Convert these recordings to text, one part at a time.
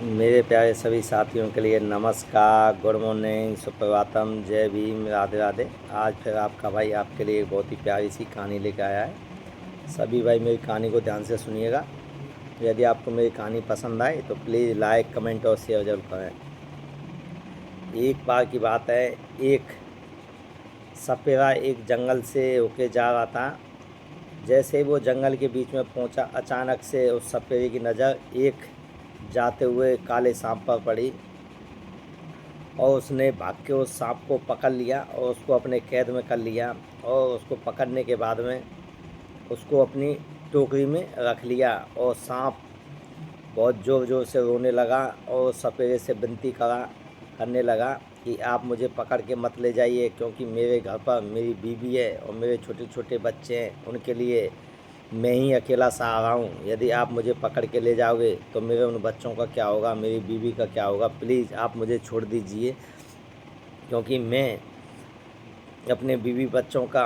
मेरे प्यारे सभी साथियों के लिए नमस्कार, गुड मॉर्निंग, सुप्रभातम, जय भीम, राधे राधे। आज फिर आपका भाई आपके लिए एक बहुत ही प्यारी सी कहानी लेकर आया है। सभी भाई मेरी कहानी को ध्यान से सुनिएगा। यदि आपको मेरी कहानी पसंद आए तो प्लीज़ लाइक, कमेंट और शेयर जरूर करें। एक बार की बात है, एक सपेरा एक जंगल से होके जा रहा था। जैसे ही वो जंगल के बीच में पहुंचा, अचानक से उस सपेरे की नज़र एक जाते हुए काले सांप पर पड़ी और उसने भाग के उस सांप को पकड़ लिया और उसको अपने कैद में कर लिया। और उसको पकड़ने के बाद में उसको अपनी टोकरी में रख लिया। और सांप बहुत ज़ोर ज़ोर से रोने लगा और सपेरे से विनती करने लगा कि आप मुझे पकड़ के मत ले जाइए, क्योंकि मेरे घर पर मेरी बीवी है और मेरे छोटे छोटे बच्चे हैं। उनके लिए मैं ही अकेला सहारा हूँ। यदि आप मुझे पकड़ के ले जाओगे तो मेरे उन बच्चों का क्या होगा, मेरी बीवी का क्या होगा। प्लीज़ आप मुझे छोड़ दीजिए, क्योंकि मैं अपने बीवी बच्चों का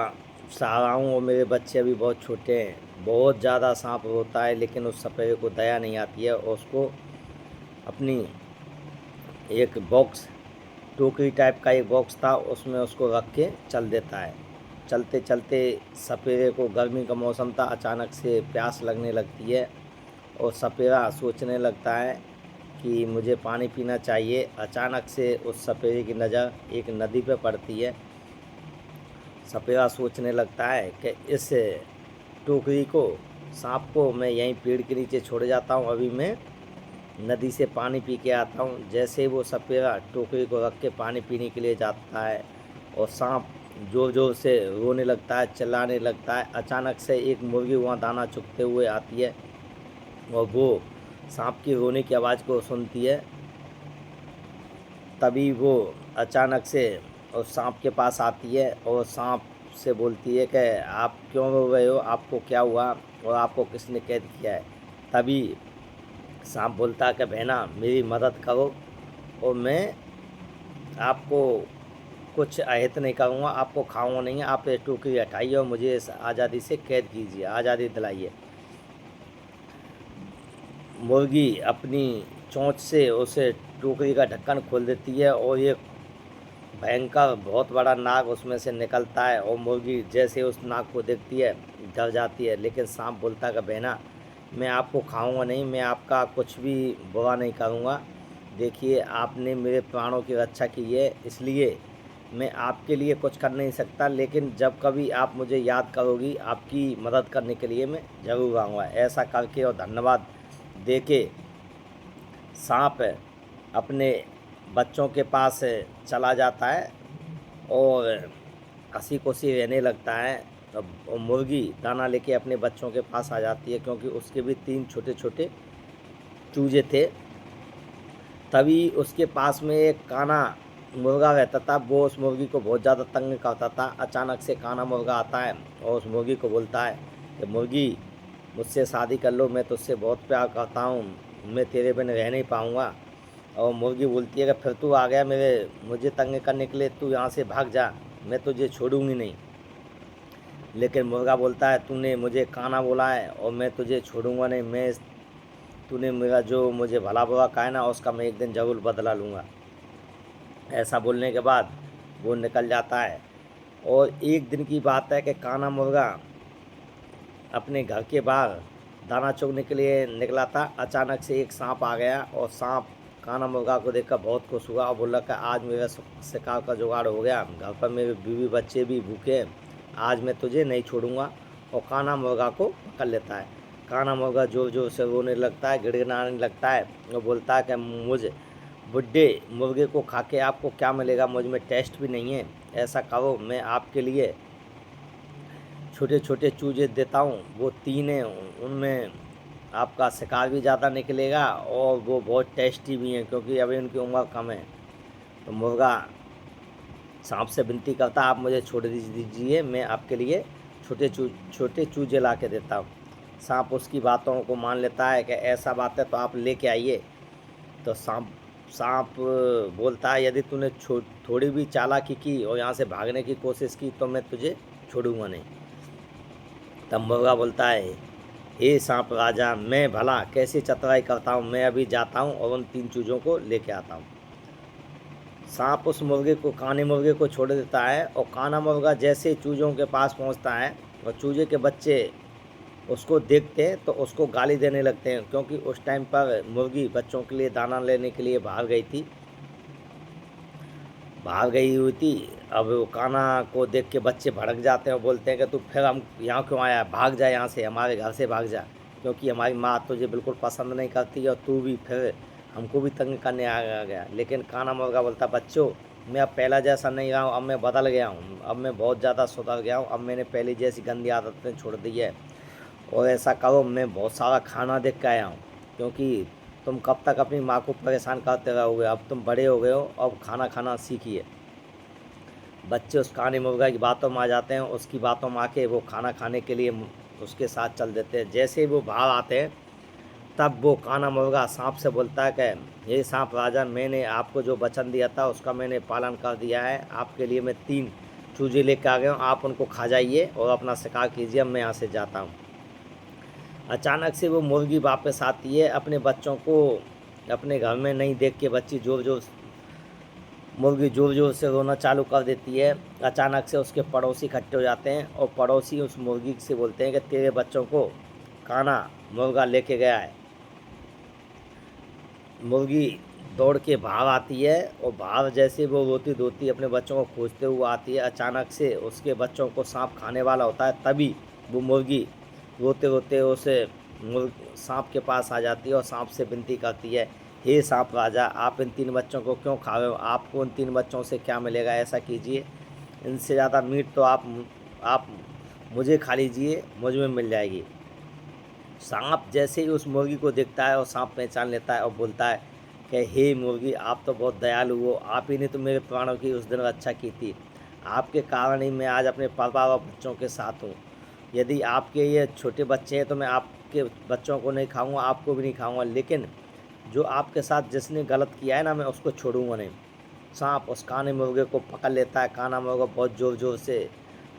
सहारा हूँ और मेरे बच्चे अभी बहुत छोटे हैं। बहुत ज़्यादा सांप रोता है, लेकिन उस सपेरे को दया नहीं आती है और उसको अपनी एक बॉक्स, टोकरी टाइप का एक बॉक्स था, उसमें उसको रख के चल देता है। चलते चलते सपेरे को, गर्मी का मौसम था, अचानक से प्यास लगने लगती है और सपेरा सोचने लगता है कि मुझे पानी पीना चाहिए। अचानक से उस सपेरे की नज़र एक नदी पे पड़ती है। सपेरा सोचने लगता है कि इस टोकरी को, सांप को मैं यहीं पेड़ के नीचे छोड़ जाता हूँ, अभी मैं नदी से पानी पी के आता हूँ। जैसे ही वो सपेरा टोकरी को रख के पानी पीने के लिए जाता है और सांप ज़ोर ज़ोर से रोने लगता है, चिल्लाने लगता है। अचानक से एक मुर्गी वहाँ दाना चुगते हुए आती है और वो सांप की रोने की आवाज़ को सुनती है। तभी वो अचानक से उस सांप के पास आती है और सांप से बोलती है कि आप क्यों रो रहे हो, आपको क्या हुआ और आपको किसने कैद किया है। तभी सांप बोलता है कि बहना मेरी मदद करो और मैं आपको कुछ अहित नहीं करूँगा, आपको खाऊंगा नहीं, आप ये टोकरी हटाइए और मुझे इस आज़ादी से कैद कीजिए, आज़ादी दिलाइए। मुर्गी अपनी चोंच से उसे टोकरी का ढक्कन खोल देती है और ये भयंकर बहुत बड़ा नाग उसमें से निकलता है। और मुर्गी जैसे उस नाग को देखती है डर जाती है, लेकिन सांप बोलता है कि बहना मैं आपको खाऊंगा नहीं, मैं आपका कुछ भी बुरा नहीं करूंगा। देखिए आपने मेरे प्राणों की रक्षा की है, इसलिए मैं आपके लिए कुछ कर नहीं सकता, लेकिन जब कभी आप मुझे याद करोगी, आपकी मदद करने के लिए मैं ज़रूर आऊँगा। ऐसा करके और धन्यवाद दे के सांप अपने बच्चों के पास चला जाता है और हंसी खुशी रहने लगता है। तब वो मुर्गी दाना लेके अपने बच्चों के पास आ जाती है, क्योंकि उसके भी 3 छोटे छोटे चूजे थे। तभी उसके पास में एक काना मुर्गा रहता था, वो उस मुर्गी को बहुत ज़्यादा तंग करता था। अचानक से काना मुर्गा आता है और उस मुर्गी को बोलता है कि मुर्गी मुझसे शादी कर लो, मैं तुझसे बहुत प्यार करता हूँ, मैं तेरे बिन रह नहीं पाऊँगा। और मुर्गी बोलती है कि फिर तू आ गया मुझे तंग करने के लिए, तू यहाँ से भाग जा, मैं तुझे छोड़ूंगी नहीं। लेकिन मुर्गा बोलता है तूने मुझे काना बोला है और मैं तुझे छोड़ूंगा नहीं, तूने मेरा जो मुझे भला बुरा कहा है ना, उसका मैं एक दिन ज़रूर बदला लूँगा। ऐसा बोलने के बाद वो निकल जाता है। और एक दिन की बात है कि काना मुर्गा अपने घर के बाहर दाना चुगने के लिए निकला था। अचानक से एक सांप आ गया और सांप काना मुर्गा को देखकर बहुत खुश हुआ और बोला कि आज मेरा शिकार का जुगाड़ हो गया, घर पर मेरे बीवी बच्चे भी भूखे हैं, आज मैं तुझे नहीं छोड़ूंगा। और काना मुर्गा को पकड़ लेता है। काना मुर्गा जोर जोर से रोने लगता है, गिड़गिड़ाने लगता है और बोलता है कि मुझे बुड्ढे मुर्गे को खा के आपको क्या मिलेगा, मुझ में टेस्ट भी नहीं है। ऐसा करो, मैं आपके लिए छोटे छोटे चूजे देता हूँ, वो 3 हैं, उनमें आपका शिकार भी ज़्यादा निकलेगा और वो बहुत टेस्टी भी हैं, क्योंकि अभी उनकी उम्र कम है। तो मुर्गा सांप से विनती करता आप मुझे छोड़ दीजिए, मैं आपके लिए छोटे चूजे ला के देता हूँ। सांप उसकी बातों को मान लेता है कि ऐसा बात है तो आप लेके आइए। तो सांप सांप बोलता है यदि तूने थोड़ी भी चालाकी की और यहाँ से भागने की कोशिश की तो मैं तुझे छोड़ूंगा नहीं। तब मुर्गा बोलता है हे सांप राजा, मैं भला कैसे चतुराई करता हूँ, मैं अभी जाता हूँ और उन 3 चूज़ों को लेके आता हूँ। सांप उस मुर्गे को, काने मुर्गे को छोड़ देता है और काना मुर्गा जैसे ही चूज़ों के पास पहुँचता है और चूजे के बच्चे उसको देखते हैं तो उसको गाली देने लगते हैं, क्योंकि उस टाइम पर मुर्गी बच्चों के लिए दाना लेने के लिए बाहर गई हुई थी। अब वो काना को देख के बच्चे भड़क जाते हैं और बोलते हैं कि तू फिर हम यहाँ क्यों आया, भाग जा यहाँ से, हमारे घर से भाग जा, क्योंकि हमारी माँ तुझे बिल्कुल पसंद नहीं करती और तू भी फिर हमको भी तंग करने आ गया। लेकिन काना मुर्गा बोलता, बच्चों मैं अब पहला जैसा नहीं रहा हूँ, अब मैं बदल गया हूँ, अब मैं बहुत ज़्यादा सुधर गया हूँ, अब मैंने पहले जैसी गंदी आदतें छोड़ दी है। और ऐसा करो, मैं बहुत सारा खाना देख के आया हूँ, क्योंकि तुम कब तक अपनी माँ को परेशान करते रहोगे, अब तुम बड़े हो गए हो, अब खाना खाना सीखिए। बच्चे उस काने मुर्गा की बातों में आ जाते हैं, उसकी बातों में आके वो खाना खाने के लिए उसके साथ चल देते हैं। जैसे ही वो बाहर आते हैं तब वो काना मुर्गा सांप से बोलता है कि ये सांप राजा, मैंने आपको जो वचन दिया था उसका मैंने पालन कर दिया है, आपके लिए मैं 3 चूजे लेकर आ गया हूँ, आप उनको खा जाइए और अपना शिकार कीजिए, मैं यहाँ से जाता हूँ। अचानक से वो मुर्गी वापस आती है, अपने बच्चों को अपने घर में नहीं देख के मुर्गी जोर जोर से रोना चालू कर देती है। अचानक से उसके पड़ोसी इकट्ठे हो जाते हैं और पड़ोसी उस मुर्गी से बोलते हैं कि तेरे बच्चों को काना मुर्गा लेके गया है। मुर्गी दौड़ के बाहर आती है और बाहर जैसे वो रोती धोती अपने बच्चों को खोजते हुए आती है, अचानक से उसके बच्चों को सांप खाने वाला होता है। तभी वो मुर्गी रोते रोते उसे सांप के पास आ जाती है और सांप से विनती करती है, हे सांप राजा, आप इन 3 बच्चों को क्यों खा रहे हो, आपको उन 3 बच्चों से क्या मिलेगा, ऐसा कीजिए, इनसे ज़्यादा मीट तो आप मुझे खा लीजिए, मुझ में मिल जाएगी। सांप जैसे ही उस मुर्गी को देखता है और सांप पहचान लेता है और बोलता है कि हे मुर्गी, आप तो बहुत दयालु हो, आप ही ने तो मेरे प्राणों की उस दिन रक्षा की थी, आपके कारण ही मैं आज अपने परिवार और बच्चों के साथ हूँ। यदि आपके ये छोटे बच्चे हैं तो मैं आपके बच्चों को नहीं खाऊंगा, आपको भी नहीं खाऊंगा, लेकिन जो आपके साथ जिसने गलत किया है ना, मैं उसको छोड़ूंगा नहीं। सांप उस काने मुर्गे को पकड़ लेता है। काना मुर्गा बहुत ज़ोर ज़ोर से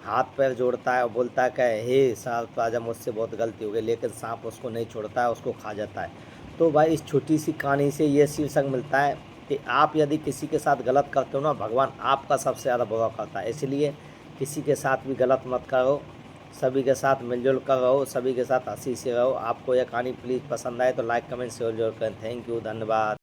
हाथ पैर जोड़ता है और बोलता है कि हे सांप राजा, मुझसे बहुत गलती हो गई, लेकिन सांप उसको नहीं छोड़ता है, उसको खा जाता है। तो भाई इस छोटी सी कहानी से ये शीर्षक मिलता है कि आप यदि किसी के साथ गलत करते हो ना, भगवान आपका सबसे ज़्यादा बुरा करता है। इसलिए किसी के साथ भी गलत मत करो, सभी के साथ मिलजुल कर रहो, सभी के साथ हंसी से रहो। आपको यह कहानी प्लीज़ पसंद आए तो लाइक कमेंट शेयर जरूर करें। थैंक यू, धन्यवाद।